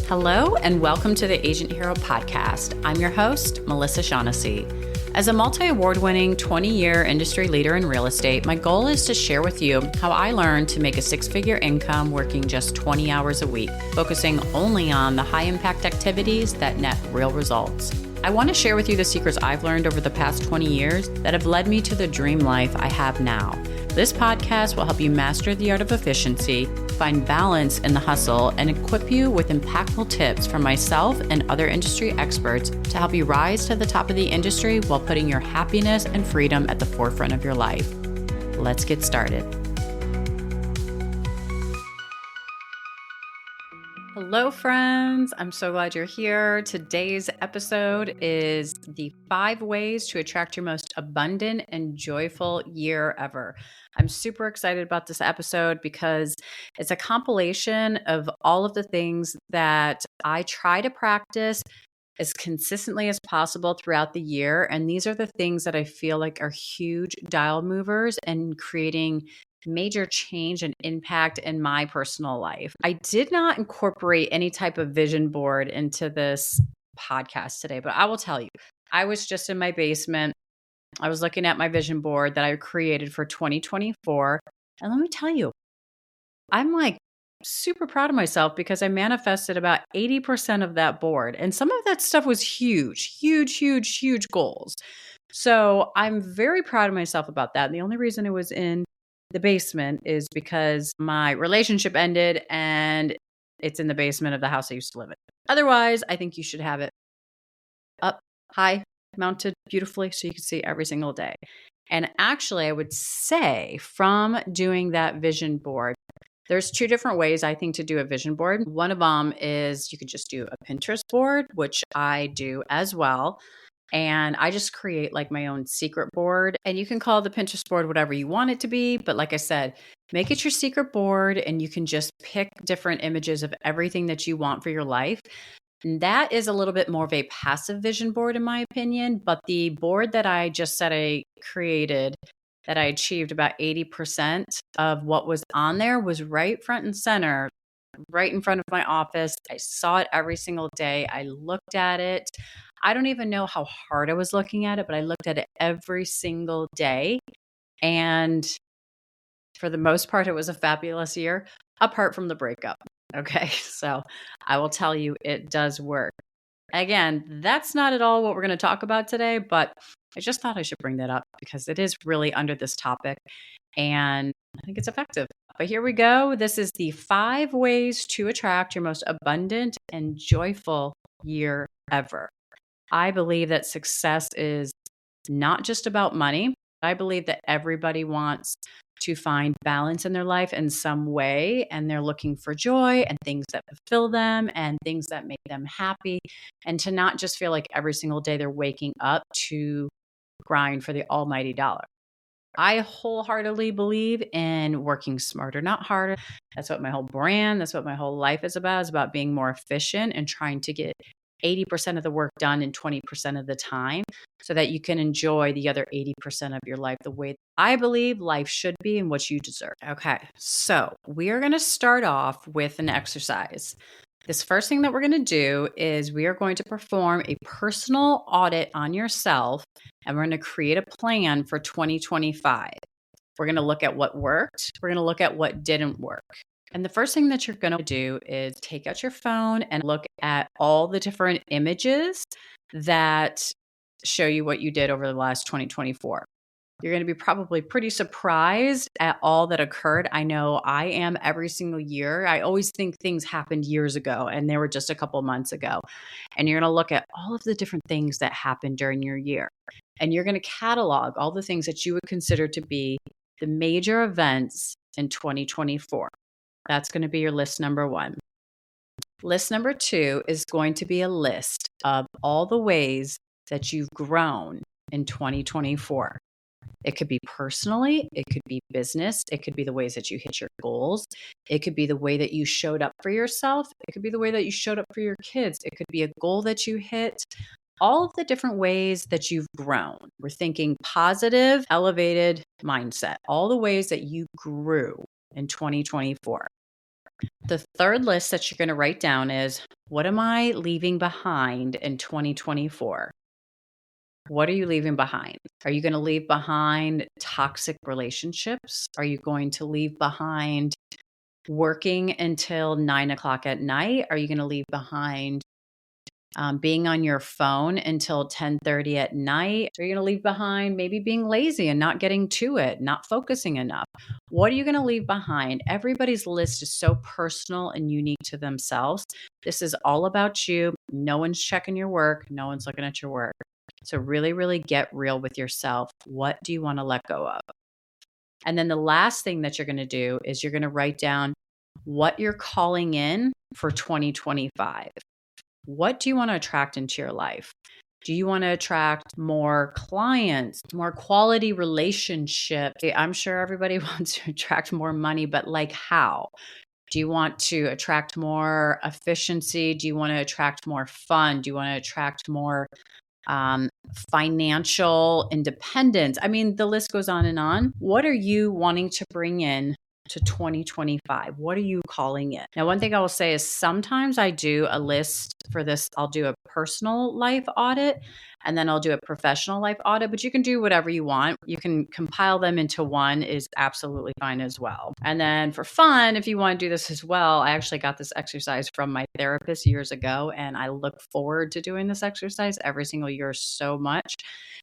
Hello, and welcome to the Agent Hero podcast. I'm your host, Melissa Shaughnessy. As a multi-award-winning 20-year industry leader in real estate, my goal is to share with you how I learned to make a six-figure income working just 20 hours a week, focusing only on the high-impact activities that net real results. I want to share with you the secrets I've learned over the past 20 years that have led me to the dream life I have now. This podcast will help you master the art of efficiency, find balance in the hustle, and equip you with impactful tips from myself and other industry experts to help you rise to the top of the industry while putting your happiness and freedom at the forefront of your life. Let's get started. Hello, friends. I'm so glad you're here. Today's episode is the 5 ways to attract your most abundant and joyful year ever. I'm super excited about this episode because it's a compilation of all of the things that I try to practice as consistently as possible throughout the year. And these are the things that I feel like are huge dial movers and creating major change and impact in my personal life. I did not incorporate any type of vision board into this podcast today, but I will tell you, I was just in my basement. I was looking at my vision board that I created for 2024. And let me tell you, I'm like super proud of myself because I manifested about 80% of that board. And some of that stuff was huge goals. So I'm very proud of myself about that. And the only reason it was in the basement is because my relationship ended and it's in the basement of the house I used to live in. Otherwise, I think you should have it up high, mounted beautifully so you can see every single day. And actually, I would say from doing that vision board, there's 2 different ways I think to do a vision board. One of them is you could just do a Pinterest board, which I do as well. And I just create like my own secret board, and you can call the Pinterest board whatever you want it to be. But like I said, make it your secret board and you can just pick different images of everything that you want for your life. And that is a little bit more of a passive vision board in my opinion. But the board that I just said I created, that I achieved about 80% of what was on there, was right front and center, right in front of my office. I saw it every single day. I looked at it. I don't even know how hard I was looking at it, but I looked at it every single day. And for the most part, it was a fabulous year, apart from the breakup. Okay. So I will tell you, it does work. Again, that's not at all what we're going to talk about today, but I just thought I should bring that up because it is really under this topic and I think it's effective. But here we go. This is the 5 ways to attract your most abundant and joyful year ever. I believe that success is not just about money. I believe that everybody wants to find balance in their life in some way, and they're looking for joy and things that fulfill them and things that make them happy, and to not just feel like every single day they're waking up to grind for the almighty dollar. I wholeheartedly believe in working smarter, not harder. That's what my whole brand, that's what my whole life is about being more efficient and trying to get 80% of the work done in 20% of the time so that you can enjoy the other 80% of your life the way I believe life should be and what you deserve. Okay, so we are going to start off with an exercise. This first thing that we're going to do is we are going to perform a personal audit on yourself, and we're going to create a plan for 2025. We're going to look at what worked. We're going to look at what didn't work. And the first thing that you're going to do is take out your phone and look at all the different images that show you what you did over the last 2024. You're going to be probably pretty surprised at all that occurred. I know I am every single year. I always think things happened years ago and they were just a couple months ago. And you're going to look at all of the different things that happened during your year. And you're going to catalog all the things that you would consider to be the major events in 2024. That's going to be your list number 1. List number 2 is going to be a list of all the ways that you've grown in 2024. It could be personally, it could be business, it could be the ways that you hit your goals, it could be the way that you showed up for yourself, it could be the way that you showed up for your kids, it could be a goal that you hit. All of the different ways that you've grown. We're thinking positive, elevated mindset, all the ways that you grew in 2024. The third list that you're going to write down is, what am I leaving behind in 2024? What are you leaving behind? Are you going to leave behind toxic relationships? Are you going to leave behind working until 9 o'clock at night? Are you going to leave behind being on your phone until 10:30 at night? Are you going to leave behind maybe being lazy and not getting to it, not focusing enough? What are you going to leave behind? Everybody's list is so personal and unique to themselves. This is all about you. No one's checking your work. No one's looking at your work. So really, really get real with yourself. What do you want to let go of? And then the last thing that you're going to do is you're going to write down what you're calling in for 2025. What do you want to attract into your life? Do you want to attract more clients, more quality relationships? I'm sure everybody wants to attract more money, but like how? Do you want to attract more efficiency? Do you want to attract more fun? Do you want to attract more financial independence? I mean, the list goes on and on. What are you wanting to bring in to 2025? What are you calling it? Now, one thing I will say is sometimes I do a list for this. I'll do a personal life audit and then I'll do a professional life audit, but you can do whatever you want. You can compile them into one, is absolutely fine as well. And then for fun, if you want to do this as well, I actually got this exercise from my therapist years ago, and I look forward to doing this exercise every single year so much.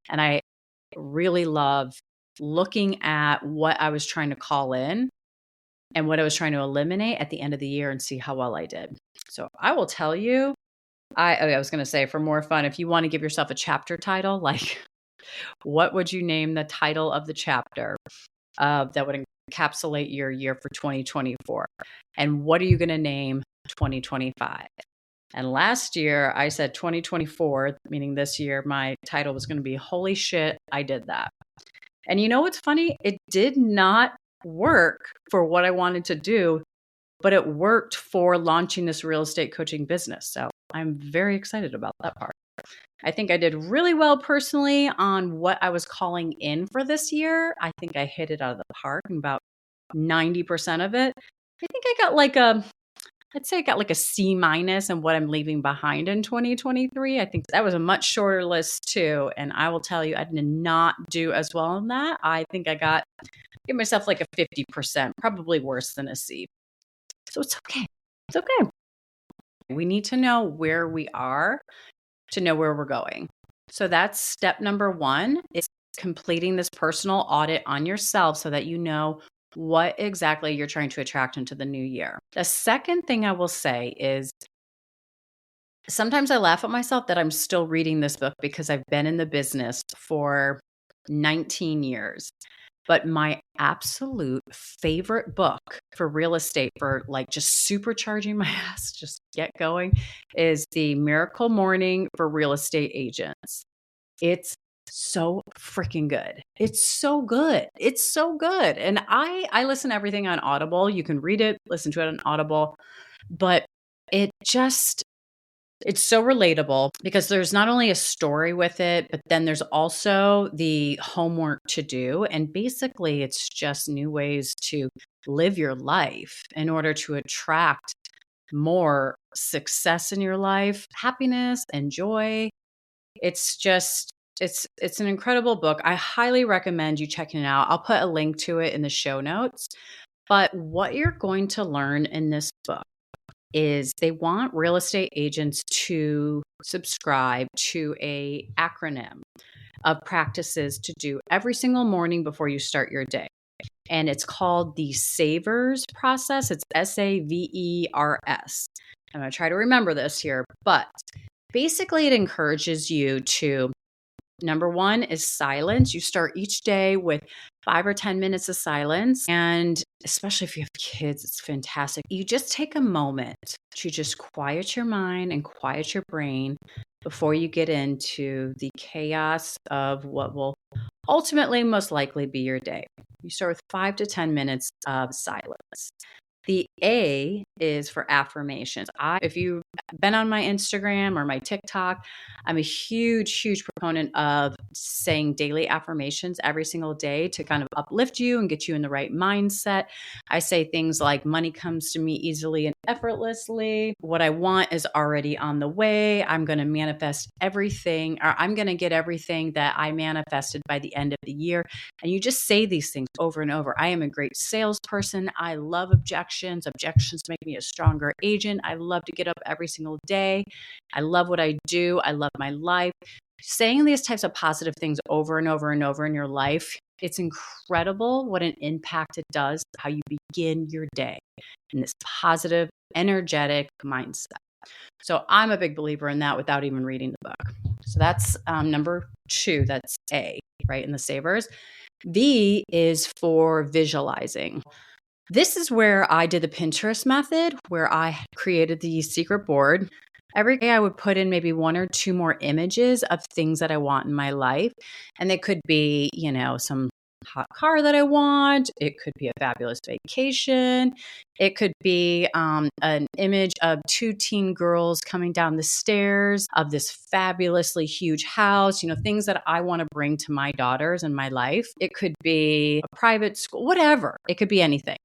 And I really love looking at what I was trying to call in and what I was trying to eliminate at the end of the year and see how well I did. So I will tell you, I was going to say, for more fun, if you want to give yourself a chapter title, like what would you name the title of the chapter that would encapsulate your year for 2024? And what are you going to name 2025? And last year I said 2024, meaning this year, my title was going to be Holy Shit, I Did That. And you know what's funny? It did not work for what I wanted to do, but it worked for launching this real estate coaching business. So I'm very excited about that part. I think I did really well personally on what I was calling in for this year. I think I hit it out of the park in about 90% of it. I think I got I'd say I got like a C minus in what I'm leaving behind in 2023. I think that was a much shorter list too. And I will tell you, I did not do as well on that. I think I give myself like a 50%, probably worse than a C. So it's okay. It's okay. We need to know where we are to know where we're going. So that's step number one, is completing this personal audit on yourself so that you know what exactly you're trying to attract into the new year. The second thing I will say is sometimes I laugh at myself that I'm still reading this book because I've been in the business for 19 years. But my absolute favorite book for real estate, for like just supercharging my ass, just get going, is The Miracle Morning for Real Estate Agents. It's so freaking good. It's so good. It's so good. And I listen to everything on Audible. You can read it, listen to it on Audible, but it's so relatable because there's not only a story with it, but then there's also the homework to do. And basically, it's just new ways to live your life in order to attract more success in your life, happiness and joy. It's an incredible book. I highly recommend you checking it out. I'll put a link to it in the show notes. But what you're going to learn in this book is they want real estate agents to subscribe to a acronym of practices to do every single morning before you start your day. And it's called the SAVERS process. It's SAVERS. I'm going to try to remember this here, but basically it encourages you to, number one is silence. You start each day with 5 or 10 minutes of silence. And especially if you have kids, it's fantastic. You just take a moment to just quiet your mind and quiet your brain before you get into the chaos of what will ultimately most likely be your day. You start with 5 to 10 minutes of silence. The A is for affirmations. If you been on my Instagram or my TikTok, I'm a huge, huge proponent of saying daily affirmations every single day to kind of uplift you and get you in the right mindset. I say things like, money comes to me easily and effortlessly. What I want is already on the way. I'm going to manifest everything, or I'm going to get everything that I manifested by the end of the year. And you just say these things over and over. I am a great salesperson. I love objections. Objections make me a stronger agent. I love to get up every single day. I love what I do. I love my life. Saying these types of positive things over and over and over in your life, it's incredible what an impact it does, how you begin your day in this positive, energetic mindset. So I'm a big believer in that without even reading the book. So that's number 2. That's A, right, in the savers. V is for visualizing. This is where I did the Pinterest method, where I created the secret board. Every day I would put in maybe 1 or 2 more images of things that I want in my life. And they could be, some hot car that I want. It could be a fabulous vacation. It could be an image of 2 teen girls coming down the stairs of this fabulously huge house, things that I want to bring to my daughters in my life. It could be a private school, whatever. It could be anything.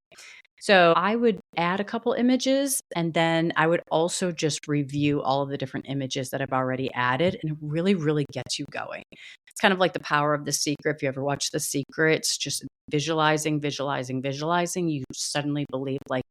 So I would add a couple images, and then I would also just review all of the different images that I've already added, and it really, really gets you going. It's kind of like the power of The Secret. If you ever watch The Secret, it's just visualizing, visualizing, visualizing. You suddenly believe, like,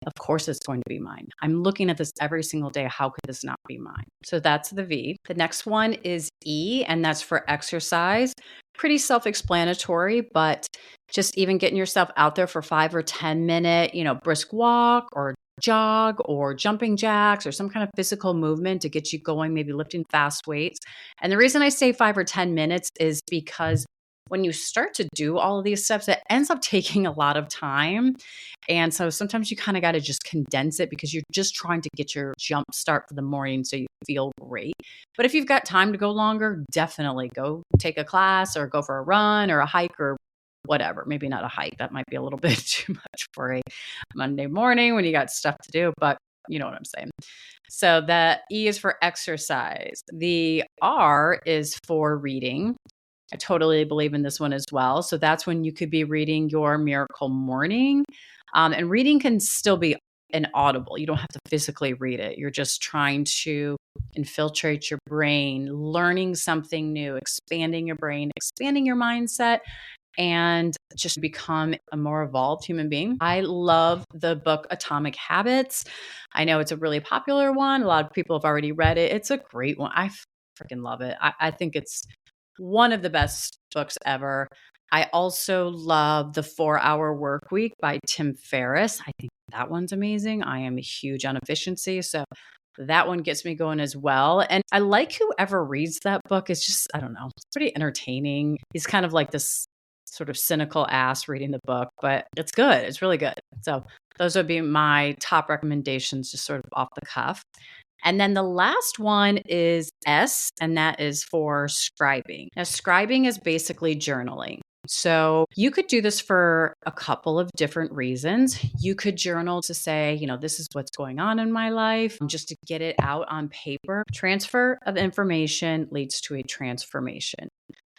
of course it's going to be mine. I'm looking at this every single day. How could this not be mine? So that's the V. The next one is E, and that's for exercise. Pretty self-explanatory, but just even getting yourself out there for 5 or 10 minute, brisk walk or jog or jumping jacks or some kind of physical movement to get you going, maybe lifting fast weights. And the reason I say 5 or 10 minutes is because when you start to do all of these steps, it ends up taking a lot of time. And so sometimes you kind of got to just condense it because you're just trying to get your jump start for the morning so you feel great. But if you've got time to go longer, definitely go take a class or go for a run or a hike or whatever. Maybe not a hike. That might be a little bit too much for a Monday morning when you got stuff to do, but you know what I'm saying. So that E is for exercise. The R is for reading. I totally believe in this one as well. So that's when you could be reading your Miracle Morning. And reading can still be an audible. You don't have to physically read it. You're just trying to infiltrate your brain, learning something new, expanding your brain, expanding your mindset, and just become a more evolved human being. I love the book Atomic Habits. I know it's a really popular one. A lot of people have already read it. It's a great one. I freaking love it. I think it's one of the best books ever. I also love The 4-Hour Work Week by Tim Ferriss. I think that one's amazing. I am huge on efficiency, so that one gets me going as well. And I like whoever reads that book. It's just, I don't know, it's pretty entertaining. He's kind of like this sort of cynical ass reading the book, but it's good. It's really good. So those would be my top recommendations, just sort of off the cuff. And then the last one is S, and that is for scribing. Now, scribing is basically journaling. So you could do this for a couple of different reasons. You could journal to say, this is what's going on in my life, just to get it out on paper. Transfer of information leads to a transformation.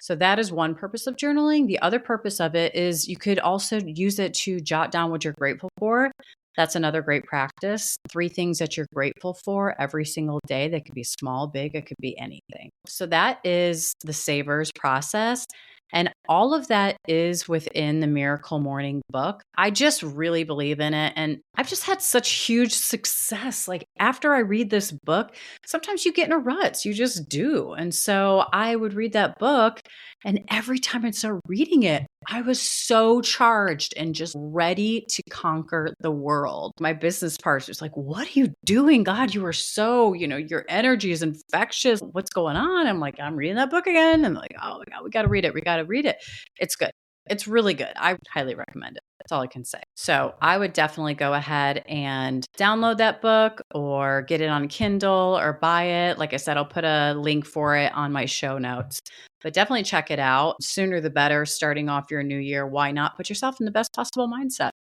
So that is one purpose of journaling. The other purpose of it is you could also use it to jot down what you're grateful for. That's another great practice. 3 things that you're grateful for every single day. They could be small, big, it could be anything. So that is the savers process. And all of that is within the Miracle Morning book. I just really believe in it. And I've just had such huge success. Like after I read this book, sometimes you get in a rut. You just do. And so I would read that book. And every time I'd start reading it, I was so charged and just ready to conquer the world. My business partner was like, what are you doing? God, you are so, your energy is infectious. What's going on? I'm like, I'm reading that book again. And like, oh my God, we got to read it. We got to read it. It's good. It's really good. I highly recommend it. That's all I can say. So I would definitely go ahead and download that book or get it on Kindle or buy it. Like I said, I'll put a link for it on my show notes. But definitely check it out. Sooner the better. Starting off your new year. Why not put yourself in the best possible mindset?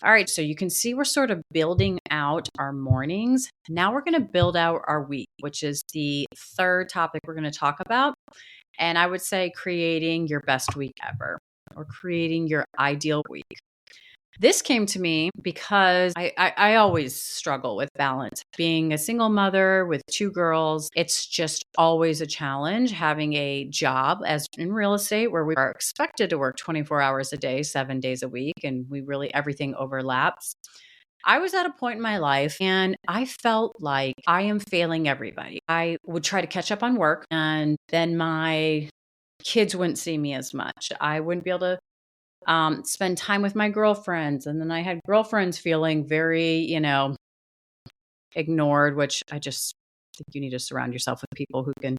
All right, so you can see we're sort of building out our mornings. Now we're going to build out our week, which is the third topic we're going to talk about. And I would say creating your best week ever or creating your ideal week. This came to me because I always struggle with balance. Being a single mother with two girls, it's just always a challenge having a job as in real estate where we are expected to work 24 hours a day, 7 days a week, and everything overlaps. I was at a point in my life and I felt like I am failing everybody. I would try to catch up on work and then my kids wouldn't see me as much. I wouldn't be able to spend time with my girlfriends. And then I had girlfriends feeling very, ignored, which I just think you need to surround yourself with people who can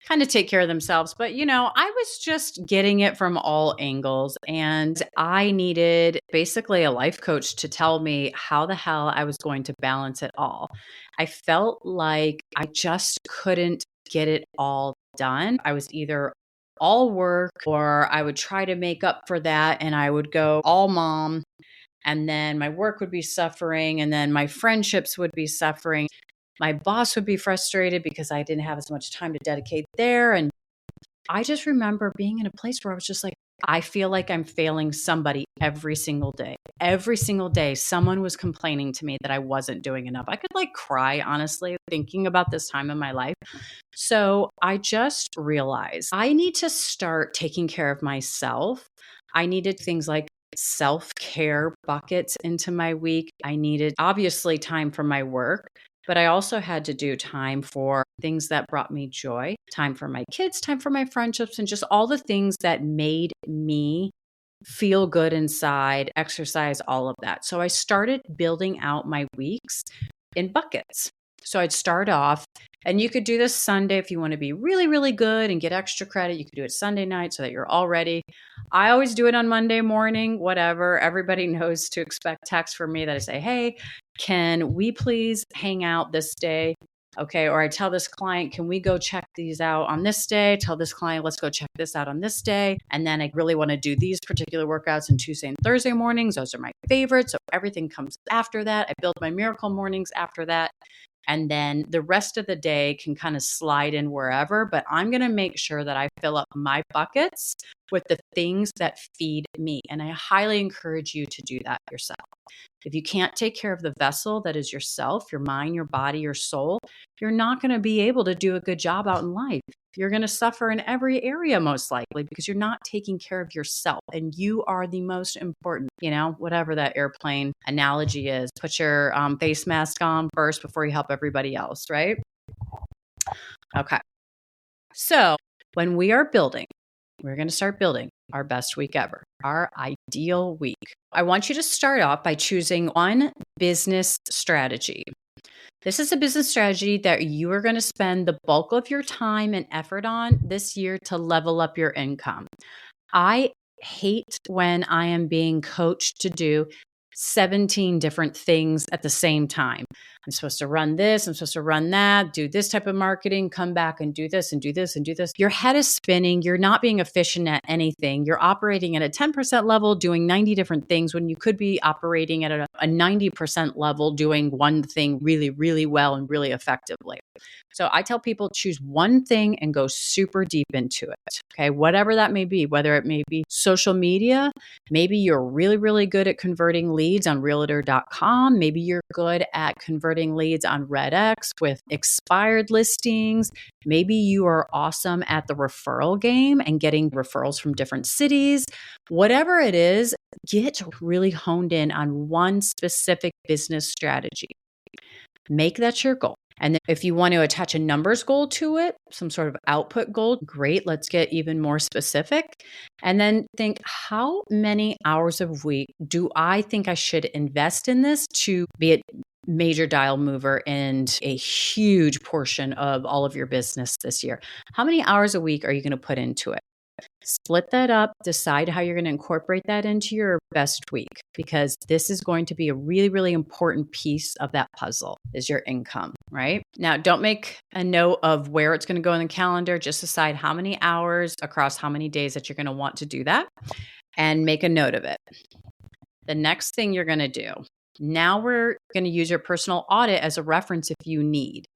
kind of take care of themselves. But, I was just getting it from all angles. And I needed basically a life coach to tell me how the hell I was going to balance it all. I felt like I just couldn't get it all done. I was either all work or I would try to make up for that and I would go all mom. And then my work would be suffering. And then my friendships would be suffering. My boss would be frustrated because I didn't have as much time to dedicate there. And I just remember being in a place where I was just like, I feel like I'm failing somebody every single day. Every single day, someone was complaining to me that I wasn't doing enough. I could cry, honestly, thinking about this time in my life. So I just realized I need to start taking care of myself. I needed things like self-care buckets into my week. I needed obviously time for my work, but I also had to do time for things that brought me joy, time for my kids, time for my friendships, and just all the things that made me feel good inside, exercise, all of that. So I started building out my weeks in buckets. So I'd start off, and you could do this Sunday if you want to be really, really good and get extra credit. You could do it Sunday night so that you're all ready. I always do it on Monday morning, whatever. Everybody knows to expect text from me that I say, hey, can we please hang out this day? Okay. Or I tell this client, can we go check these out on this day? Tell this client, let's go check this out on this day. And then I really want to do these particular workouts on Tuesday and Thursday mornings. Those are my favorites. So everything comes after that. I build my miracle mornings after that. And then the rest of the day can kind of slide in wherever, but I'm going to make sure that I fill up my buckets with the things that feed me. And I highly encourage you to do that yourself. If you can't take care of the vessel that is yourself, your mind, your body, your soul, you're not going to be able to do a good job out in life. You're going to suffer in every area most likely because you're not taking care of yourself and you are the most important, whatever that airplane analogy is. Put your face mask on first before you help everybody else, right? Okay. So when we are building, we're going to start building our best week ever, our ideal week. I want you to start off by choosing one business strategy. This is a business strategy that you are going to spend the bulk of your time and effort on this year to level up your income. I hate when I am being coached to do 17 different things at the same time. I'm supposed to run this, I'm supposed to run that, do this type of marketing, come back and do this and do this and do this. Your head is spinning. You're not being efficient at anything. You're operating at a 10% level, doing 90 different things when you could be operating at a 90% level, doing one thing really, really well and really effectively. So I tell people choose one thing and go super deep into it. Okay. Whatever that may be, whether it may be social media, maybe you're really, really good at converting leads on realtor.com. Maybe you're good at converting leads on RedX with expired listings. Maybe you are awesome at the referral game and getting referrals from different cities. Whatever it is, get really honed in on one specific business strategy. Make that your goal. And then if you want to attach a numbers goal to it, some sort of output goal, great. Let's get even more specific. And then think, how many hours a week do I think I should invest in this to be a major dial mover and a huge portion of all of your business this year? How many hours a week are you going to put into it? Split that up, decide how you're going to incorporate that into your best week, because this is going to be a really, really important piece of that puzzle is your income, right? Now, don't make a note of where it's going to go in the calendar. Just decide how many hours across how many days that you're going to want to do that and make a note of it. The next thing you're going to do, now we're going to use your personal audit as a reference if you need.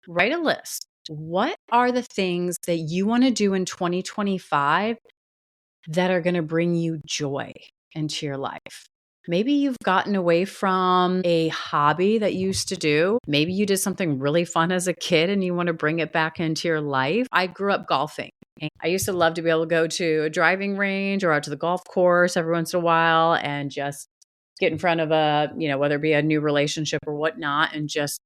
Write a list. What are the things that you want to do in 2025 that are going to bring you joy into your life? Maybe you've gotten away from a hobby that you used to do. Maybe you did something really fun as a kid and you want to bring it back into your life. I grew up golfing. I used to love to be able to go to a driving range or out to the golf course every once in a while and just get in front of whether it be a new relationship or whatnot, and just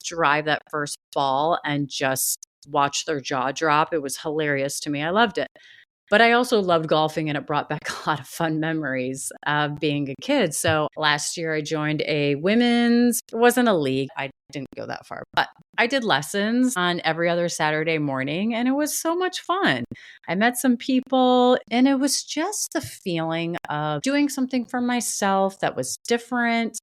drive that first ball and just watch their jaw drop. It was hilarious to me. I loved it. But I also loved golfing, and it brought back a lot of fun memories of being a kid. So last year I joined it wasn't a league. I didn't go that far, but I did lessons on every other Saturday morning, and it was so much fun. I met some people, and it was just the feeling of doing something for myself that was different.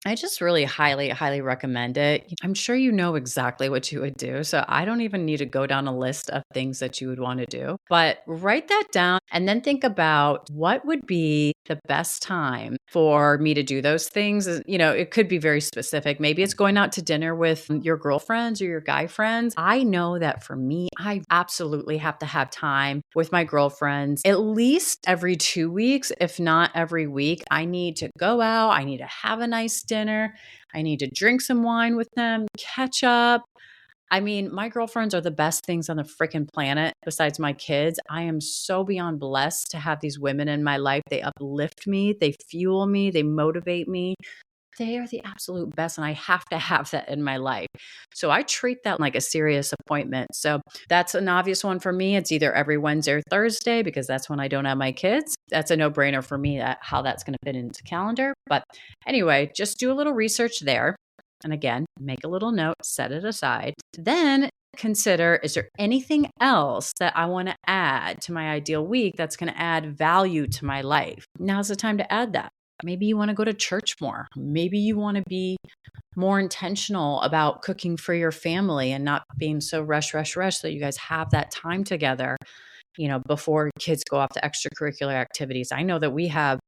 I just really highly, highly recommend it. I'm sure you know exactly what you would do. So I don't even need to go down a list of things that you would want to do, but write that down and then think about what would be the best time for me to do those things. It could be very specific. Maybe it's going out to dinner with your girlfriends or your guy friends. I know that for me, I absolutely have to have time with my girlfriends at least every 2 weeks, if not every week. I need to go out. I need to have a nice dinner. I need to drink some wine with them, catch up. I mean, my girlfriends are the best things on the freaking planet besides my kids. I am so beyond blessed to have these women in my life. They uplift me, they fuel me, they motivate me. They are the absolute best, and I have to have that in my life. So I treat that like a serious appointment. So that's an obvious one for me. It's either every Wednesday or Thursday because that's when I don't have my kids. That's a no-brainer for me, how that's going to fit into the calendar. But anyway, just do a little research there. And again, make a little note, set it aside. Then consider, is there anything else that I want to add to my ideal week that's going to add value to my life? Now's the time to add that. Maybe you want to go to church more. Maybe you want to be more intentional about cooking for your family and not being so rush so that you guys have that time together, before kids go off to extracurricular activities. I know that we have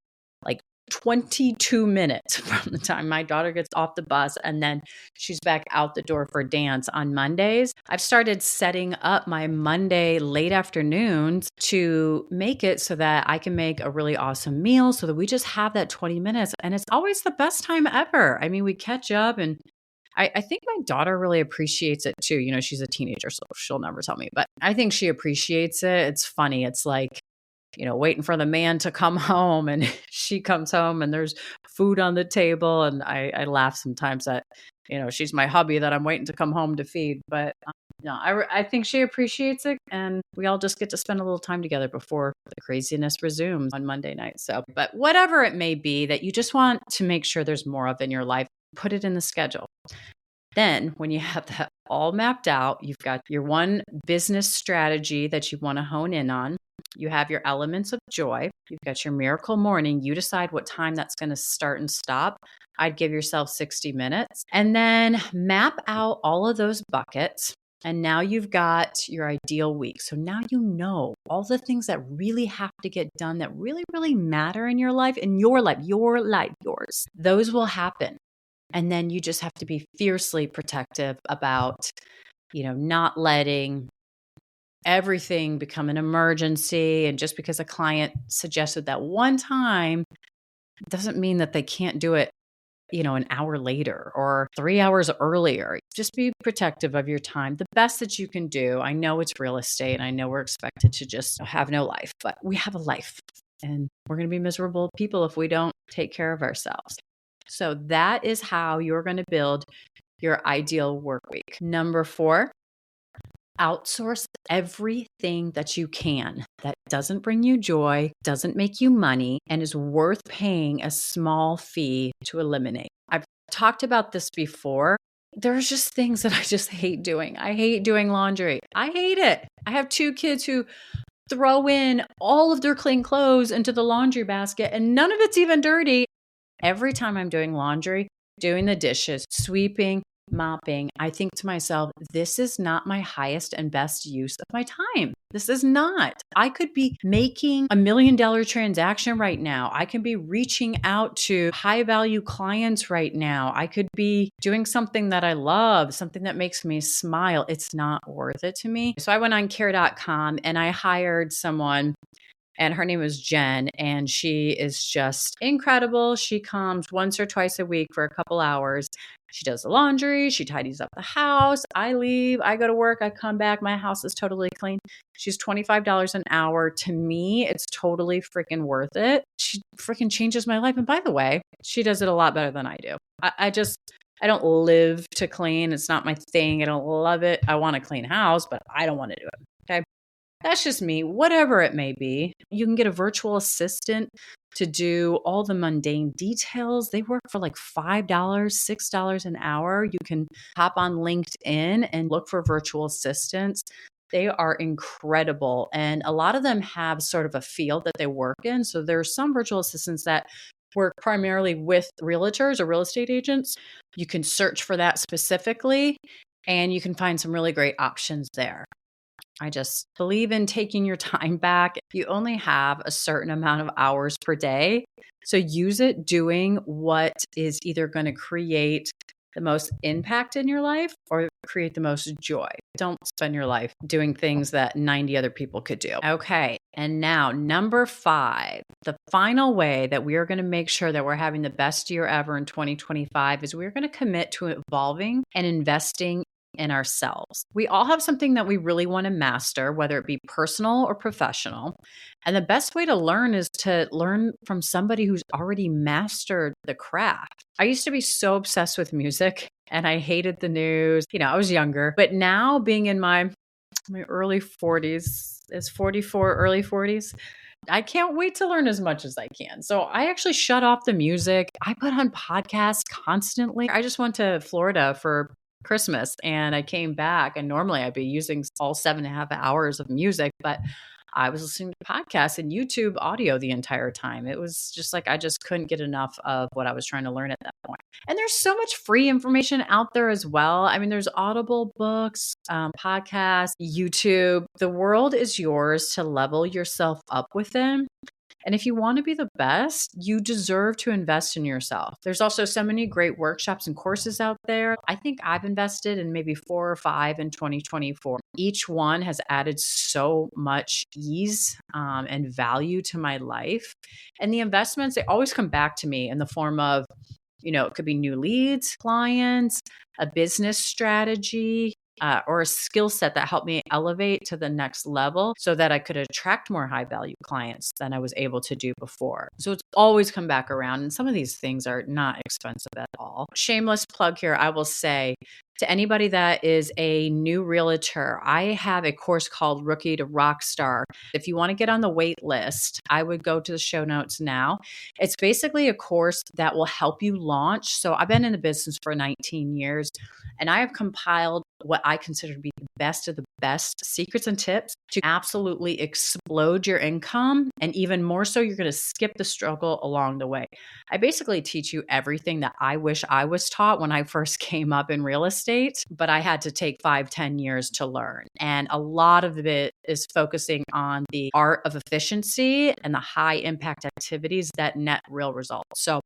like 22 minutes from the time my daughter gets off the bus and then she's back out the door for dance on Mondays. I've started setting up my Monday late afternoons to make it so that I can make a really awesome meal so that we just have that 20 minutes. And it's always the best time ever. I mean, we catch up, and I think my daughter really appreciates it too. She's a teenager, so she'll never tell me, but I think she appreciates it. It's funny. It's like, waiting for the man to come home, and she comes home and there's food on the table. And I laugh sometimes that, she's my hubby that I'm waiting to come home to feed. But I think she appreciates it. And we all just get to spend a little time together before the craziness resumes on Monday night. So, but whatever it may be that you just want to make sure there's more of in your life, put it in the schedule. Then when you have that all mapped out, you've got your one business strategy that you want to hone in on. You have your elements of joy. You've got your miracle morning. You decide what time that's going to start and stop. I'd give yourself 60 minutes and then map out all of those buckets. And now you've got your ideal week. So now you know all the things that really have to get done that really, really matter in your life, yours. Those will happen. And then you just have to be fiercely protective about, not letting everything become an emergency. And just because a client suggested that one time doesn't mean that they can't do it, an hour later or 3 hours earlier. Just be protective of your time. The best that you can do. I know it's real estate and I know we're expected to just have no life, but we have a life and we're going to be miserable people if we don't take care of ourselves. So that is how you're going to build your ideal work week. Number 4, outsource everything that you can that doesn't bring you joy, doesn't make you money, and is worth paying a small fee to eliminate. I've talked about this before. There's just things that I just hate doing. I hate doing laundry. I hate it. I have 2 kids who throw in all of their clean clothes into the laundry basket and none of it's even dirty. Every time I'm doing laundry, doing the dishes, sweeping, mopping, I think to myself, this is not my highest and best use of my time. This is not. I could be making $1 million transaction right now. I can be reaching out to high value clients right now. I could be doing something that I love, something that makes me smile. It's not worth it to me. So I went on care.com and I hired someone, and her name is Jen, and she is just incredible. She comes once or twice a week for a couple hours. She does the laundry. She tidies up the house. I leave. I go to work. I come back. My house is totally clean. She's $25 an hour. To me, it's totally freaking worth it. She freaking changes my life. And by the way, she does it a lot better than I do. I don't live to clean. It's not my thing. I don't love it. I want a clean house, but I don't want to do it. Okay. That's just me, whatever it may be. You can get a virtual assistant to do all the mundane details. They work for like $5, $6 an hour. You can hop on LinkedIn and look for virtual assistants. They are incredible. And a lot of them have sort of a field that they work in. So there are some virtual assistants that work primarily with realtors or real estate agents. You can search for that specifically, and you can find some really great options there. I just believe in taking your time back. You only have a certain amount of hours per day. So use it doing what is either going to create the most impact in your life or create the most joy. Don't spend your life doing things that 90 other people could do. Okay. And now, number 5, the final way that we are going to make sure that we're having the best year ever in 2025 is we're going to commit to evolving and investing in ourselves. We all have something that we really want to master, whether it be personal or professional. And the best way to learn is to learn from somebody who's already mastered the craft. I used to be so obsessed with music and I hated the news. I was younger, but now being in my early 40s, is 44, early 40s, I can't wait to learn as much as I can. So I actually shut off the music. I put on podcasts constantly. I just went to Florida for Christmas and I came back, and normally I'd be using all 7.5 hours of music, but I was listening to podcasts and YouTube audio the entire time. It was just like I just couldn't get enough of what I was trying to learn at that point. And there's so much free information out there as well. I mean, there's Audible books, podcasts, YouTube. The world is yours to level yourself up within. And if you want to be the best, you deserve to invest in yourself. There's also so many great workshops and courses out there. I think I've invested in maybe 4 or 5 in 2024. Each one has added so much ease and value to my life. And the investments, they always come back to me in the form of, it could be new leads, clients, a business strategy, or a skill set that helped me elevate to the next level so that I could attract more high value clients than I was able to do before. So it's always come back around. And some of these things are not expensive at all. Shameless plug here, I will say to anybody that is a new realtor, I have a course called Rookie to Rockstar. If you want to get on the wait list, I would go to the show notes now. It's basically a course that will help you launch. So I've been in the business for 19 years, and I have compiled what I consider to be the best of the best secrets and tips to absolutely explode your income. And even more so, you're going to skip the struggle along the way. I basically teach you everything that I wish I was taught when I first came up in real estate, but I had to take 5-10 years to learn. And a lot of it is focusing on the art of efficiency and the high impact activities that net real results. So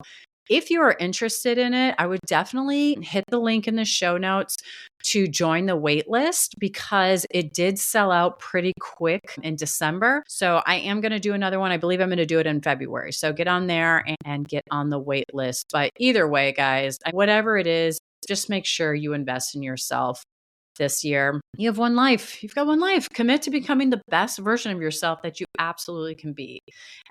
if you are interested in it, I would definitely hit the link in the show notes to join the wait list because it did sell out pretty quick in December. So I am going to do another one. I believe I'm going to do it in February. So get on there and get on the wait list. But either way, guys, whatever it is, just make sure you invest in yourself this year. You have one life. You've got one life. Commit to becoming the best version of yourself that you absolutely can be.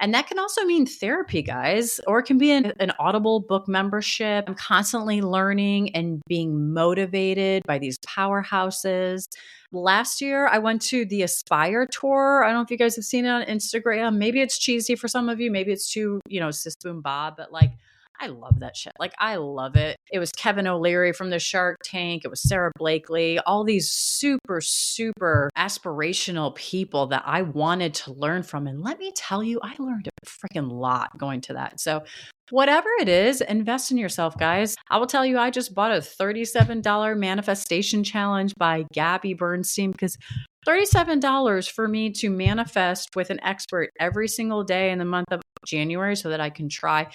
And that can also mean therapy, guys, or it can be an Audible book membership. I'm constantly learning and being motivated by these powerhouses. Last year, I went to the Aspire tour. I don't know if you guys have seen it on Instagram. Maybe it's cheesy for some of you. Maybe it's too, sis boom bob, but I love that shit. I love it. It was Kevin O'Leary from the Shark Tank. It was Sarah Blakely, all these super, super aspirational people that I wanted to learn from. And let me tell you, I learned a freaking lot going to that. So Whatever it is, invest in yourself, guys. I will tell you, I just bought a $37 manifestation challenge by Gabby Bernstein because $37 for me to manifest with an expert every single day in the month of January so that I can try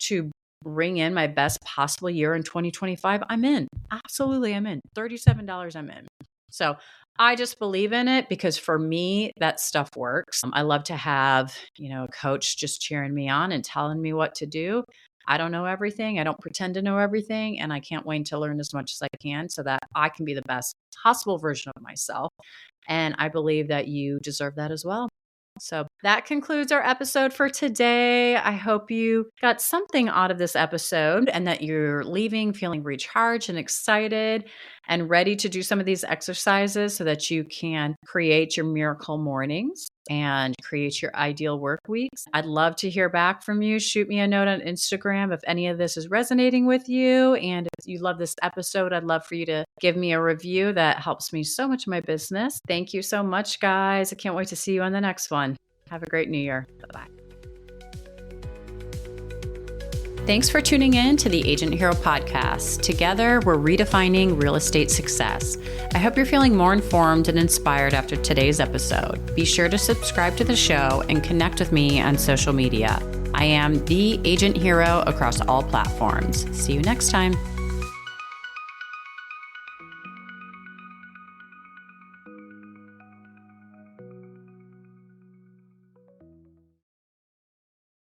to bring in my best possible year in 2025. I'm in. Absolutely, I'm in. $37, I'm in. So I just believe in it because for me, that stuff works. I love to have, a coach just cheering me on and telling me what to do. I don't know everything. I don't pretend to know everything. And I can't wait to learn as much as I can so that I can be the best possible version of myself. And I believe that you deserve that as well. So that concludes our episode for today. I hope you got something out of this episode and that you're leaving feeling recharged and excited and ready to do some of these exercises so that you can create your miracle mornings and create your ideal work weeks. I'd love to hear back from you. Shoot me a note on Instagram if any of this is resonating with you. And if you love this episode, I'd love for you to give me a review. That helps me so much in my business. Thank you so much, guys. I can't wait to see you on the next one. Have a great new year. Bye-bye. Thanks for tuning in to the Agent Hero podcast. Together, we're redefining real estate success. I hope you're feeling more informed and inspired after today's episode. Be sure to subscribe to the show and connect with me on social media. I am the Agent Hero across all platforms. See you next time.